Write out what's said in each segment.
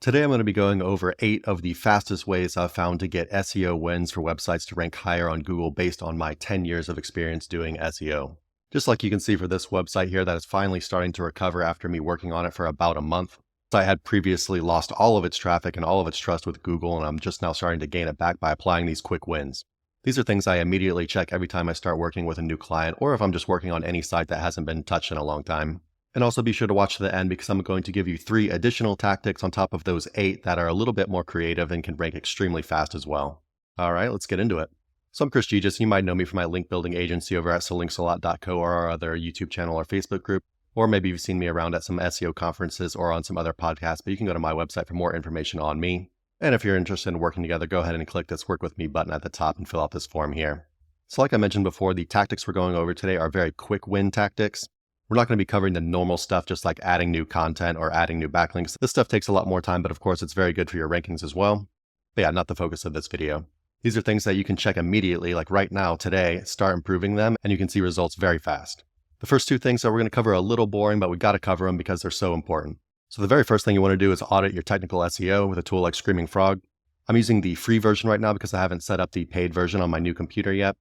Today I'm going to be going over 8 of the fastest ways I've found to get SEO wins for websites to rank higher on Google based on my 10 years of experience doing SEO. Just like you can see for this website here that is finally starting to recover after me working on it for about a month. I had previously lost all of its traffic and all of its trust with Google, and I'm just now starting to gain it back by applying these quick wins. These are things I immediately check every time I start working with a new client, or if I'm just working on any site that hasn't been touched in a long time. And also be sure to watch to the end because I'm going to give you 3 additional tactics on top of those 8 that are a little bit more creative and can rank extremely fast as well. All right, let's get into it. So I'm Chris Gigis. You might know me from my link building agency over at solinksalt.co or our other YouTube channel or Facebook group, or maybe you've seen me around at some SEO conferences or on some other podcasts, but you can go to my website for more information on me. And if you're interested in working together, go ahead and click this Work With Me button at the top and fill out this form here. So like I mentioned before, the tactics we're going over today are very quick win tactics. We're not going to be covering the normal stuff, just like adding new content or adding new backlinks. This stuff takes a lot more time, but of course it's very good for your rankings as well. But yeah, not the focus of this video. These are things that you can check immediately, like right now, today, start improving them, and you can see results very fast. The first 2 things that we're going to cover are a little boring, but we got to cover them because they're so important. So the very first thing you want to do is audit your technical SEO with a tool like Screaming Frog. I'm using the free version right now because I haven't set up the paid version on my new computer yet.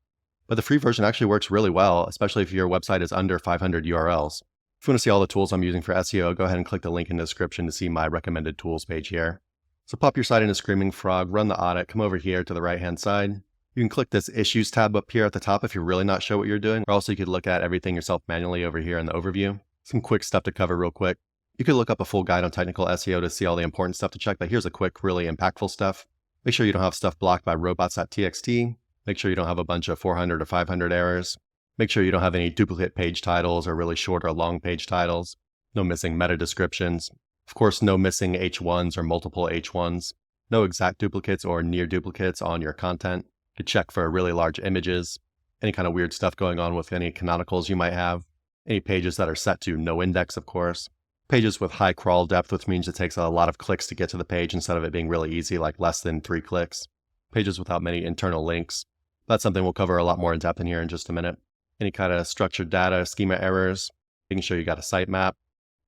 But the free version actually works really well, especially if your website is under 500 URLs. If you want to see all the tools I'm using for SEO, go ahead and click the link in the description to see my recommended tools page here. So pop your site into Screaming Frog, run the audit, come over here to the right-hand side. You can click this Issues tab up here at the top if you're really not sure what you're doing, or also you could look at everything yourself manually over here in the overview. Some quick stuff to cover real quick. You could look up a full guide on technical SEO to see all the important stuff to check, but here's a quick, really impactful stuff. Make sure you don't have stuff blocked by robots.txt. Make sure you don't have a bunch of 400 or 500 errors. Make sure you don't have any duplicate page titles or really short or long page titles. No missing meta descriptions. Of course, no missing H1s or multiple H1s. No exact duplicates or near duplicates on your content. You could check for really large images. Any kind of weird stuff going on with any canonicals you might have. Any pages that are set to no index, of course. Pages with high crawl depth, which means it takes a lot of clicks to get to the page instead of it being really easy, like less than 3 clicks. Pages without many internal links. That's something we'll cover a lot more in depth in here in just a minute. Any kind of structured data, schema errors, making sure you got a sitemap.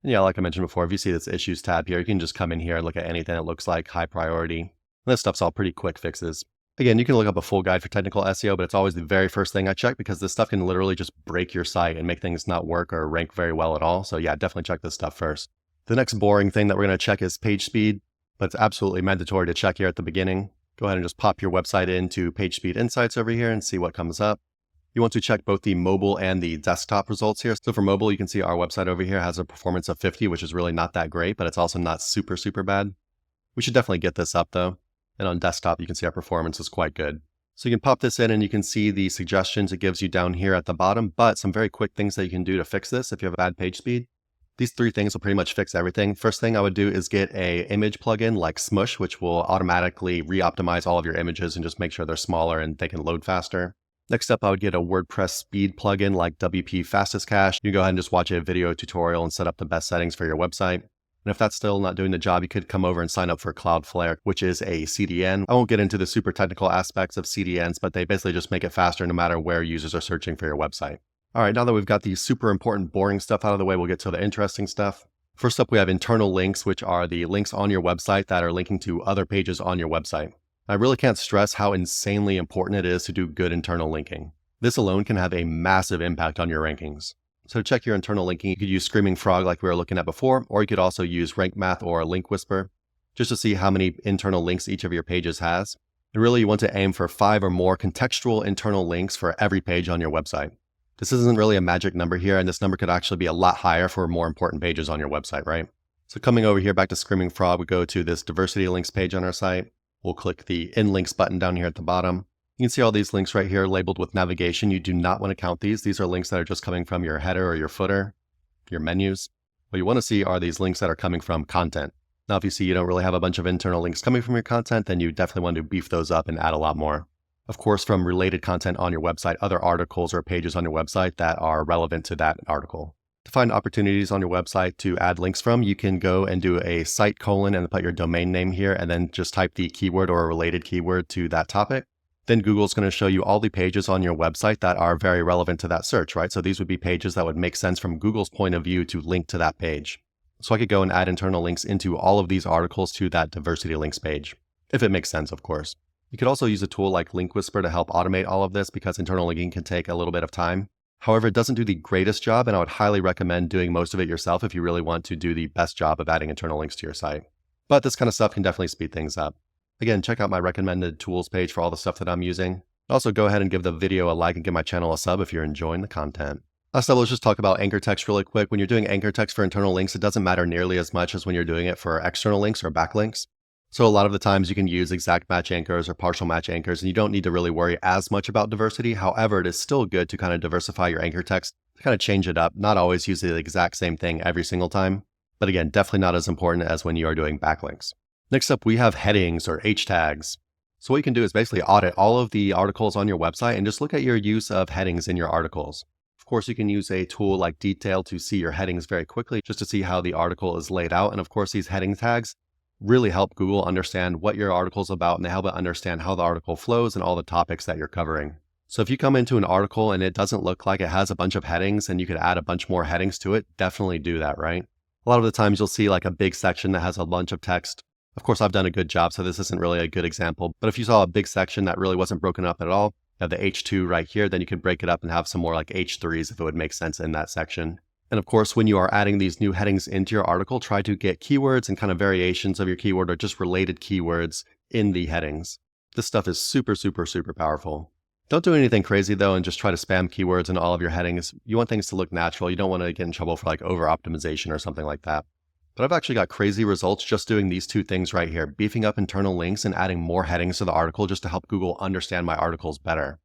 And yeah, like I mentioned before, if you see this Issues tab here, you can just come in here and look at anything that looks like high priority. And this stuff's all pretty quick fixes. Again, you can look up a full guide for technical SEO, but it's always the very first thing I check because this stuff can literally just break your site and make things not work or rank very well at all. So yeah, definitely check this stuff first. The next boring thing that we're going to check is page speed, but it's absolutely mandatory to check here at the beginning. Go ahead and just pop your website into Page Speed Insights over here and see what comes up. You want to check both the mobile and the desktop results here. So for mobile, you can see our website over here has a performance of 50, which is really not that great, but it's also not super, super bad. We should definitely get this up though. And on desktop, you can see our performance is quite good. So you can pop this in and you can see the suggestions it gives you down here at the bottom, but some very quick things that you can do to fix this if you have bad page speed. These 3 things will pretty much fix everything. First thing I would do is get a image plugin like Smush, which will automatically re-optimize all of your images and just make sure they're smaller and they can load faster. Next up, I would get a WordPress speed plugin like WP Fastest Cache. You can go ahead and just watch a video tutorial and set up the best settings for your website. And if that's still not doing the job, you could come over and sign up for Cloudflare, which is a CDN. I won't get into the super technical aspects of CDNs, but they basically just make it faster no matter where users are searching for your website. All right, now that we've got the super important boring stuff out of the way, we'll get to the interesting stuff. First up, we have internal links, which are the links on your website that are linking to other pages on your website. I really can't stress how insanely important it is to do good internal linking. This alone can have a massive impact on your rankings. So to check your internal linking, you could use Screaming Frog like we were looking at before, or you could also use Rank Math or Link Whisper, just to see how many internal links each of your pages has. And really, you want to aim for 5 or more contextual internal links for every page on your website. This isn't really a magic number here, and this number could actually be a lot higher for more important pages on your website, right? So coming over here back to Screaming Frog, we go to this diversity links page on our site. We'll click the In Links button down here at the bottom. You can see all these links right here labeled with navigation. You do not want to count these. These are links that are just coming from your header or your footer, your menus. What you want to see are these links that are coming from content. Now, if you see you don't really have a bunch of internal links coming from your content, then you definitely want to beef those up and add a lot more. Of course, from related content on your website, other articles or pages on your website that are relevant to that article. To find opportunities on your website to add links from, you can go and do a site colon and put your domain name here and then just type the keyword or a related keyword to that topic. Then Google's going to show you all the pages on your website that are very relevant to that search, right? So these would be pages that would make sense from Google's point of view to link to that page. So I could go and add internal links into all of these articles to that diversity links page, if it makes sense, of course. You could also use a tool like Link Whisper to help automate all of this because internal linking can take a little bit of time. However, it doesn't do the greatest job, and I would highly recommend doing most of it yourself if you really want to do the best job of adding internal links to your site. But this kind of stuff can definitely speed things up. Again, check out my recommended tools page for all the stuff that I'm using. Also, go ahead and give the video a like and give my channel a sub if you're enjoying the content. Last up, let's just talk about anchor text really quick. When you're doing anchor text for internal links, it doesn't matter nearly as much as when you're doing it for external links or backlinks. So a lot of the times you can use exact match anchors or partial match anchors, and you don't need to really worry as much about diversity. However, it is still good to kind of diversify your anchor text, to kind of change it up, not always use the exact same thing every single time. But again, definitely not as important as when you are doing backlinks. Next up, we have headings or H tags. So what you can do is basically audit all of the articles on your website and just look at your use of headings in your articles. Of course, you can use a tool like Detail to see your headings very quickly, just to see how the article is laid out. And of course, these heading tags really help Google understand what your article is about, and they help it understand how the article flows and all the topics that you're covering. So if you come into an article and it doesn't look like it has a bunch of headings and you could add a bunch more headings to it, definitely do that, right? A lot of the times you'll see like a big section that has a bunch of text. Of course, I've done a good job, so this isn't really a good example. But if you saw a big section that really wasn't broken up at all, you have the H2 right here, then you could break it up and have some more like H3s if it would make sense in that section. And of course, when you are adding these new headings into your article, try to get keywords and kind of variations of your keyword or just related keywords in the headings. This stuff is super, super, super powerful. Don't do anything crazy though and just try to spam keywords in all of your headings. You want things to look natural. You don't want to get in trouble for like over optimization or something like that. But I've actually got crazy results just doing these two things right here, beefing up internal links and adding more headings to the article just to help Google understand my articles better.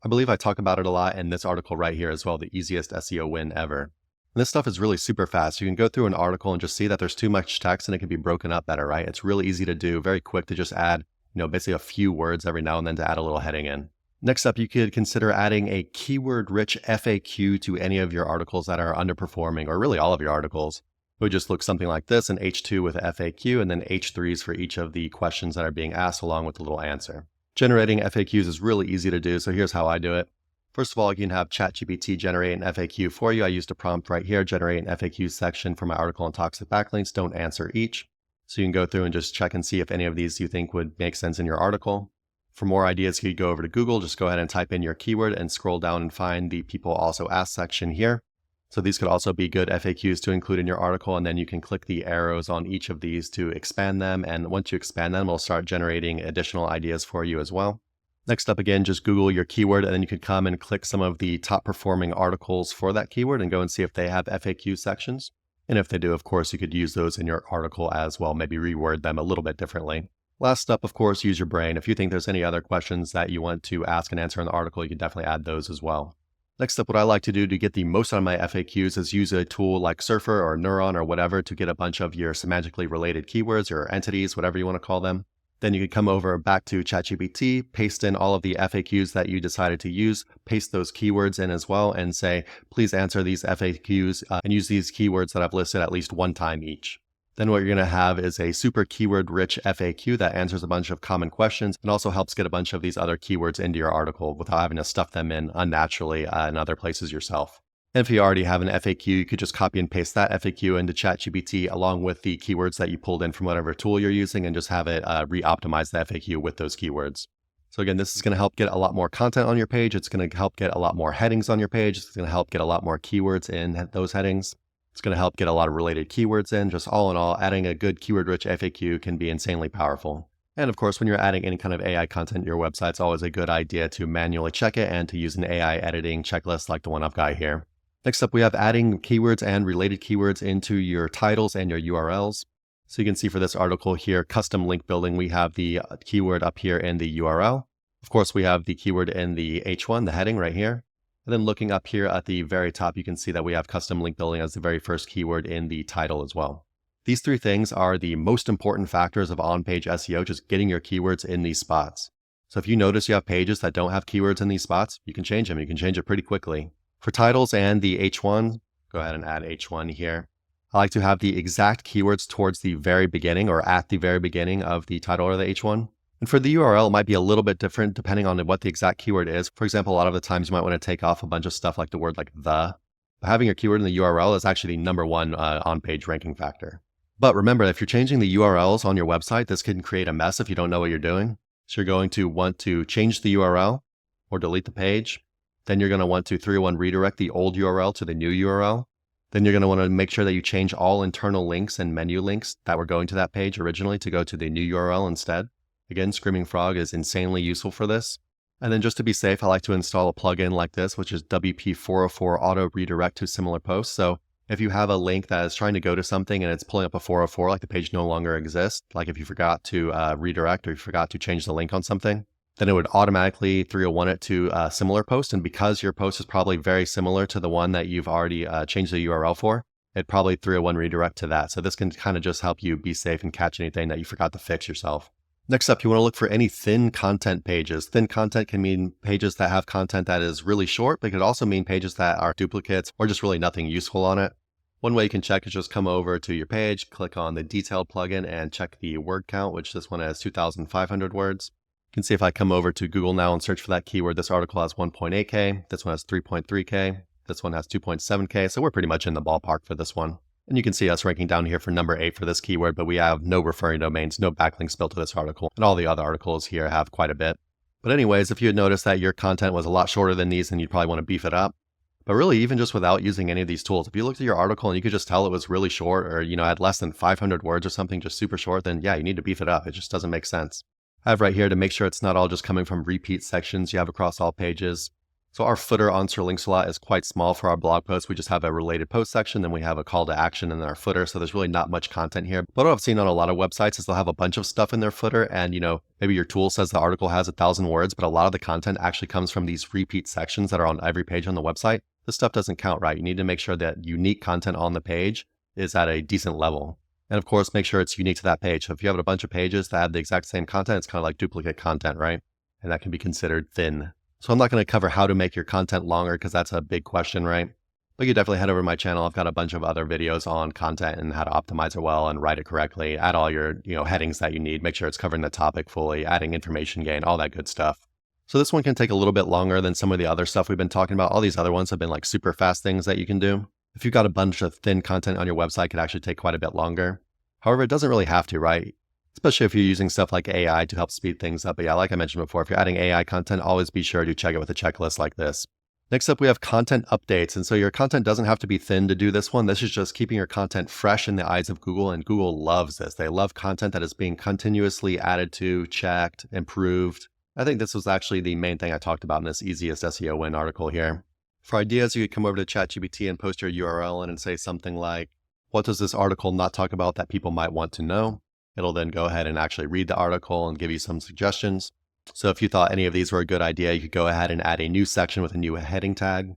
I believe I talk about it a lot in this article right here as well, the easiest SEO win ever. And this stuff is really super fast. You can go through an article and just see that there's too much text and it can be broken up better, right? It's really easy to do, very quick to just add, basically a few words every now and then to add a little heading in. Next up, you could consider adding a keyword-rich FAQ to any of your articles that are underperforming, or really all of your articles. It would just look something like this, an H2 with FAQ, and then H3s for each of the questions that are being asked along with the little answer. Generating FAQs is really easy to do, so here's how I do it. First of all, you can have ChatGPT generate an FAQ for you. I used a prompt right here, generate an FAQ section for my article on toxic backlinks. Don't answer each. So you can go through and just check and see if any of these you think would make sense in your article. For more ideas, you could go over to Google, just go ahead and type in your keyword and scroll down and find the people also asked section here. So these could also be good FAQs to include in your article, and then you can click the arrows on each of these to expand them. And once you expand them, it'll start generating additional ideas for you as well. Next up, again, just Google your keyword, and then you could come and click some of the top performing articles for that keyword and go and see if they have FAQ sections. And if they do, of course, you could use those in your article as well, maybe reword them a little bit differently. Last up, of course, use your brain. If you think there's any other questions that you want to ask and answer in the article, you can definitely add those as well. Next up, what I like to do to get the most out of my FAQs is use a tool like Surfer or Neuron or whatever to get a bunch of your semantically related keywords or entities, whatever you want to call them. Then you could come over back to ChatGPT, paste in all of the FAQs that you decided to use, paste those keywords in as well, and say, please answer these FAQs and use these keywords that I've listed at least one time each. Then what you're going to have is a super keyword-rich FAQ that answers a bunch of common questions and also helps get a bunch of these other keywords into your article without having to stuff them in unnaturally in other places yourself. And if you already have an FAQ, you could just copy and paste that FAQ into ChatGPT along with the keywords that you pulled in from whatever tool you're using and just have it re-optimize the FAQ with those keywords. So again, this is going to help get a lot more content on your page. It's going to help get a lot more headings on your page. It's going to help get a lot more keywords in those headings. It's going to help get a lot of related keywords in. Just all in all, adding a good keyword-rich FAQ can be insanely powerful. And of course, when you're adding any kind of AI content to your website, it's always a good idea to manually check it and to use an AI editing checklist like the one I've got here. Next up, we have adding keywords and related keywords into your titles and your URLs. So you can see for this article here, custom link building, we have the keyword up here in the URL. Of course, we have the keyword in the H1, the heading right here. And then looking up here at the very top, you can see that we have custom link building as the very first keyword in the title as well. These three things are the most important factors of on-page SEO, just getting your keywords in these spots. So if you notice you have pages that don't have keywords in these spots, you can change them. You can change it pretty quickly. For titles and the H1, go ahead and add H1 here. I like to have the exact keywords towards the very beginning or at the very beginning of the title or the H1. And for the URL, it might be a little bit different depending on what the exact keyword is. For example, a lot of the times you might want to take off a bunch of stuff like the word like the. But having your keyword in the URL is actually the #1 on-page ranking factor. But remember, if you're changing the URLs on your website, this can create a mess if you don't know what you're doing. So you're going to want to change the URL or delete the page. Then you're going to want to 301 redirect the old URL to the new URL. Then you're going to want to make sure that you change all internal links and menu links that were going to that page originally to go to the new URL instead. Again, Screaming Frog is insanely useful for this. And then just to be safe, I like to install a plugin like this, which is WP404 Auto Redirect to Similar Posts. So if you have a link that is trying to go to something and it's pulling up a 404, like the page no longer exists, like if you forgot to redirect or you forgot to change the link on something, then it would automatically 301 it to a similar post. And because your post is probably very similar to the one that you've already changed the URL for, it'd probably 301 redirect to that. So this can kind of just help you be safe and catch anything that you forgot to fix yourself. Next up, you want to look for any thin content pages. Thin content can mean pages that have content that is really short, but it could also mean pages that are duplicates or just really nothing useful on it. One way you can check is just come over to your page, click on the detailed plugin and check the word count, which this one has 2,500 words. You can see if I come over to Google now and search for that keyword, this article has 1.8K, this one has 3.3K, this one has 2.7K, so we're pretty much in the ballpark for this one. And you can see us ranking down here for number 8 for this keyword, but we have no referring domains, no backlinks built to this article, and all the other articles here have quite a bit. But anyways, if you had noticed that your content was a lot shorter than these, then you'd probably want to beef it up. But really, even just without using any of these tools, if you looked at your article and you could just tell it was really short or, had less than 500 words or something, just super short, then yeah, you need to beef it up. It just doesn't make sense. I have right here to make sure it's not all just coming from repeat sections you have across all pages. So our footer on Sir Links-A-Lot is quite small for our blog post. We just have a related post section, then we have a call to action in our footer. So there's really not much content here. But what I've seen on a lot of websites is they'll have a bunch of stuff in their footer and, maybe your tool says the article has 1,000 words, but a lot of the content actually comes from these repeat sections that are on every page on the website. This stuff doesn't count, right? You need to make sure that unique content on the page is at a decent level. And of course, make sure it's unique to that page. So if you have a bunch of pages that have the exact same content, it's kind of like duplicate content, right? And that can be considered thin. So I'm not going to cover how to make your content longer because that's a big question, right? But you definitely head over to my channel. I've got a bunch of other videos on content and how to optimize it well and write it correctly. Add all your headings that you need. Make sure it's covering the topic fully, adding information gain, all that good stuff. So this one can take a little bit longer than some of the other stuff we've been talking about. All these other ones have been like super fast things that you can do. If you've got a bunch of thin content on your website, it could actually take quite a bit longer. However, it doesn't really have to, right? Especially if you're using stuff like AI to help speed things up. But yeah, like I mentioned before, if you're adding AI content, always be sure to check it with a checklist like this. Next up, we have content updates. And so your content doesn't have to be thin to do this one. This is just keeping your content fresh in the eyes of Google. And Google loves this. They love content that is being continuously added to, checked, improved. I think this was actually the main thing I talked about in this easiest SEO win article here. For ideas, you could come over to ChatGPT and post your URL in and say something like, what does this article not talk about that people might want to know? It'll then go ahead and actually read the article and give you some suggestions. So if you thought any of these were a good idea, you could go ahead and add a new section with a new heading tag.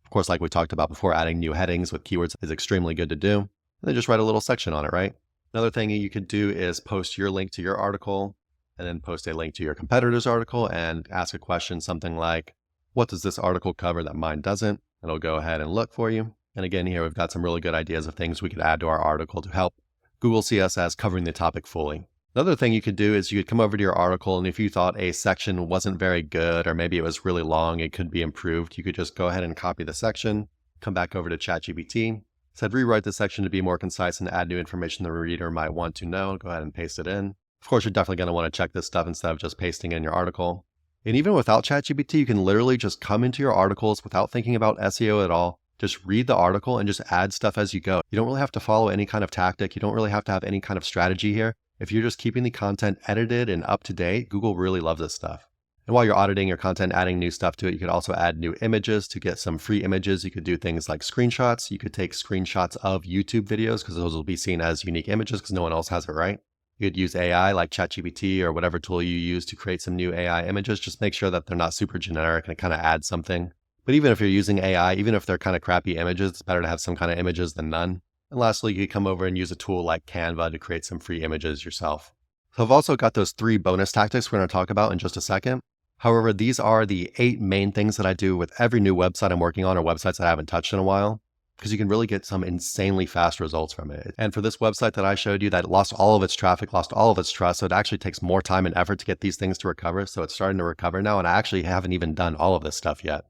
Of course, like we talked about before, adding new headings with keywords is extremely good to do. And then just write a little section on it, right? Another thing you could do is post your link to your article and then post a link to your competitor's article and ask a question, something like, what does this article cover that mine doesn't? It'll go ahead and look for you. And again, here we've got some really good ideas of things we could add to our article to help Google see us as covering the topic fully. Another thing you could do is you could come over to your article, and if you thought a section wasn't very good, or maybe it was really long, it could be improved, you could just go ahead and copy the section, come back over to ChatGPT, said rewrite the section to be more concise and add new information the reader might want to know. Go ahead and paste it in. Of course, you're definitely going to want to check this stuff instead of just pasting in your article. And even without ChatGPT, you can literally just come into your articles without thinking about SEO at all. Just read the article and just add stuff as you go. You don't really have to follow any kind of tactic. You don't really have to have any kind of strategy here. If you're just keeping the content edited and up to date, Google really loves this stuff. And while you're auditing your content, adding new stuff to it, you could also add new images to get some free images. You could do things like screenshots. You could take screenshots of YouTube videos because those will be seen as unique images because no one else has it, right? You could use AI like ChatGPT or whatever tool you use to create some new AI images. Just make sure that they're not super generic and kind of add something. But even if you're using AI, even if they're kind of crappy images, it's better to have some kind of images than none. And lastly, you can come over and use a tool like Canva to create some free images yourself. So I've also got those 3 bonus tactics we're going to talk about in just a second. However, these are the 8 main things that I do with every new website I'm working on or websites that I haven't touched in a while, because you can really get some insanely fast results from it. And for this website that I showed you that lost all of its traffic, lost all of its trust, so it actually takes more time and effort to get these things to recover. So it's starting to recover now, and I actually haven't even done all of this stuff yet.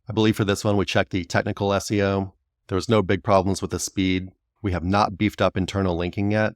I believe for this one, we checked the technical SEO, There was no big problems with the speed. We have not beefed up internal linking yet.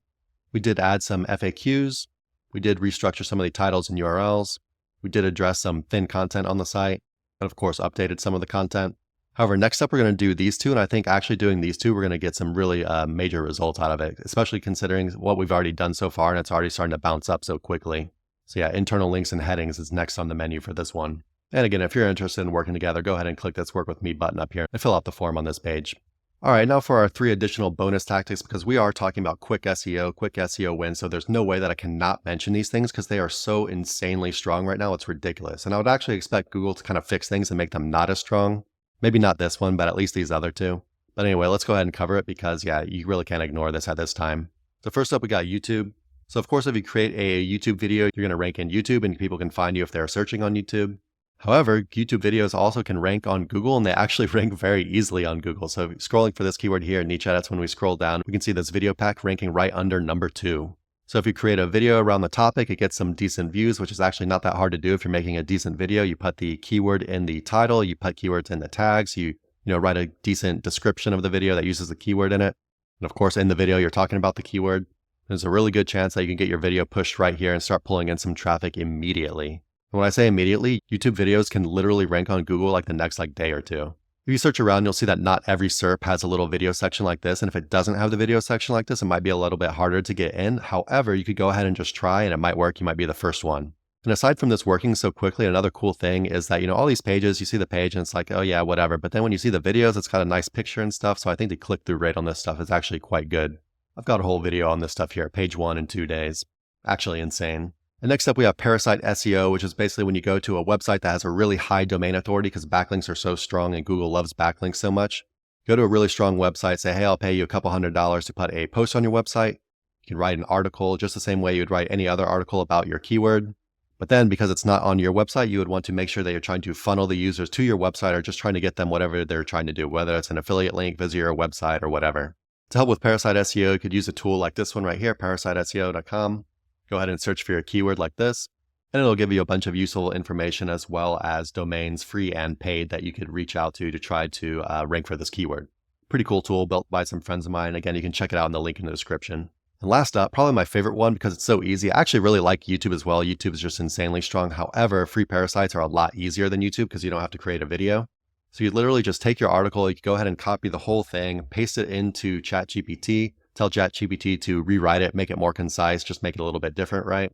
We did add some FAQs. We did restructure some of the titles and URLs. We did address some thin content on the site, and of course updated some of the content. However, next up we're going to do these two, and I think actually doing these two, we're going to get some really major results out of it, especially considering what we've already done so far, and it's already starting to bounce up so quickly. So yeah, internal links and headings is next on the menu for this one. And again, if you're interested in working together, go ahead and click this Work With Me button up here and fill out the form on this page. All right, now for our 3 additional bonus tactics, because we are talking about quick SEO wins, so there's no way that I cannot mention these things because they are so insanely strong right now, it's ridiculous. And I would actually expect Google to kind of fix things and make them not as strong. Maybe not this one, but at least these other two. But anyway, let's go ahead and cover it because, yeah, you really can't ignore this at this time. So first up, we got YouTube. So of course, if you create a YouTube video, you're going to rank in YouTube and people can find you if they're searching on YouTube. However, YouTube videos also can rank on Google, and they actually rank very easily on Google. So scrolling for this keyword here in niche edits, when we scroll down, we can see this video pack ranking right under number 2. So if you create a video around the topic, it gets some decent views, which is actually not that hard to do if you're making a decent video. You put the keyword in the title, you put keywords in the tags, you write a decent description of the video that uses the keyword in it. And of course, in the video, you're talking about the keyword. There's a really good chance that you can get your video pushed right here and start pulling in some traffic immediately. And when I say immediately, YouTube videos can literally rank on Google like the next day or two. If you search around, you'll see that not every SERP has a little video section like this. And if it doesn't have the video section like this, it might be a little bit harder to get in. However, you could go ahead and just try and it might work. You might be the first one. And aside from this working so quickly, another cool thing is that, all these pages, you see the page and it's like, oh yeah, whatever. But then when you see the videos, it's got a nice picture and stuff. So I think the click-through rate on this stuff is actually quite good. I've got a whole video on this stuff here, page 1 in 2 days. Actually insane. And next up, we have parasite SEO, which is basically when you go to a website that has a really high domain authority because backlinks are so strong and Google loves backlinks so much. Go to a really strong website, say, hey, I'll pay you a couple $100 to put a post on your website. You can write an article just the same way you would write any other article about your keyword. But then because it's not on your website, you would want to make sure that you're trying to funnel the users to your website or just trying to get them whatever they're trying to do, whether it's an affiliate link, visit your website, or whatever. To help with parasite SEO, you could use a tool like this one right here, parasiteseo.com. Go ahead and search for your keyword like this, and it'll give you a bunch of useful information as well as domains, free and paid, that you could reach out to try to rank for this keyword. Pretty cool tool built by some friends of mine. Again, you can check it out in the link in the description. And last up, probably my favorite one because it's so easy. I actually really like YouTube as well. YouTube is just insanely strong. However, free parasites are a lot easier than YouTube because you don't have to create a video. So you literally just take your article, you can go ahead and copy the whole thing, paste it into ChatGPT, tell ChatGPT to rewrite it, make it more concise, just make it a little bit different, right?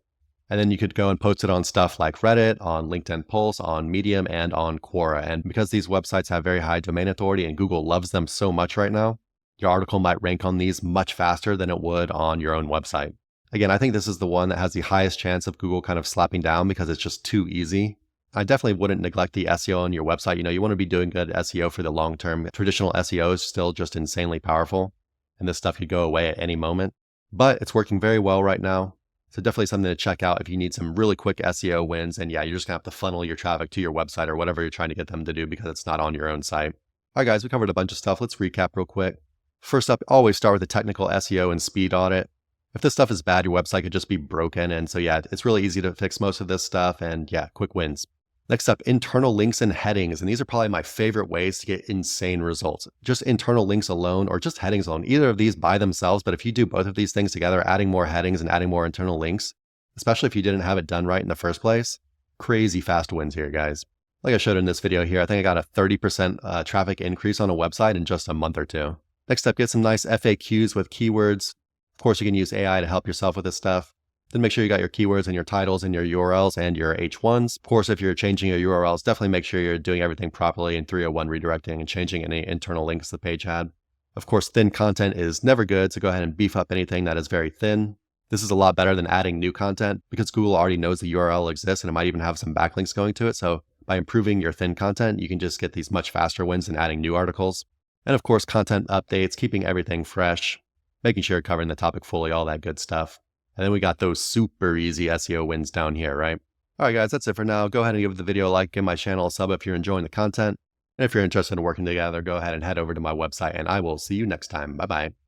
And then you could go and post it on stuff like Reddit, on LinkedIn Pulse, on Medium, and on Quora. And because these websites have very high domain authority and Google loves them so much right now, your article might rank on these much faster than it would on your own website. Again, I think this is the one that has the highest chance of Google kind of slapping down because it's just too easy. I definitely wouldn't neglect the SEO on your website. You want to be doing good SEO for the long term. Traditional SEO is still just insanely powerful, and this stuff could go away at any moment. But it's working very well right now. So definitely something to check out if you need some really quick SEO wins. And yeah, you're just going to have to funnel your traffic to your website or whatever you're trying to get them to do because it's not on your own site. All right, guys, we covered a bunch of stuff. Let's recap real quick. First up, always start with a technical SEO and speed audit. If this stuff is bad, your website could just be broken. And so yeah, it's really easy to fix most of this stuff. And yeah, quick wins. Next up, internal links and headings. And these are probably my favorite ways to get insane results. Just internal links alone or just headings alone. Either of these by themselves, but if you do both of these things together, adding more headings and adding more internal links, especially if you didn't have it done right in the first place, crazy fast wins here, guys. Like I showed in this video here, I think I got a 30% traffic increase on a website in just a month or two. Next up, get some nice FAQs with keywords. Of course, you can use AI to help yourself with this stuff. Then make sure you got your keywords and your titles and your URLs and your H1s. Of course, if you're changing your URLs, definitely make sure you're doing everything properly in 301 redirecting and changing any internal links the page had. Of course, thin content is never good, so go ahead and beef up anything that is very thin. This is a lot better than adding new content because Google already knows the URL exists and it might even have some backlinks going to it. So by improving your thin content, you can just get these much faster wins than adding new articles. And of course, content updates, keeping everything fresh, making sure you're covering the topic fully, all that good stuff. And then we got those super easy SEO wins down here, right? All right, guys, that's it for now. Go ahead and give the video a like, give my channel a sub if you're enjoying the content. And if you're interested in working together, go ahead and head over to my website, and I will see you next time. Bye-bye.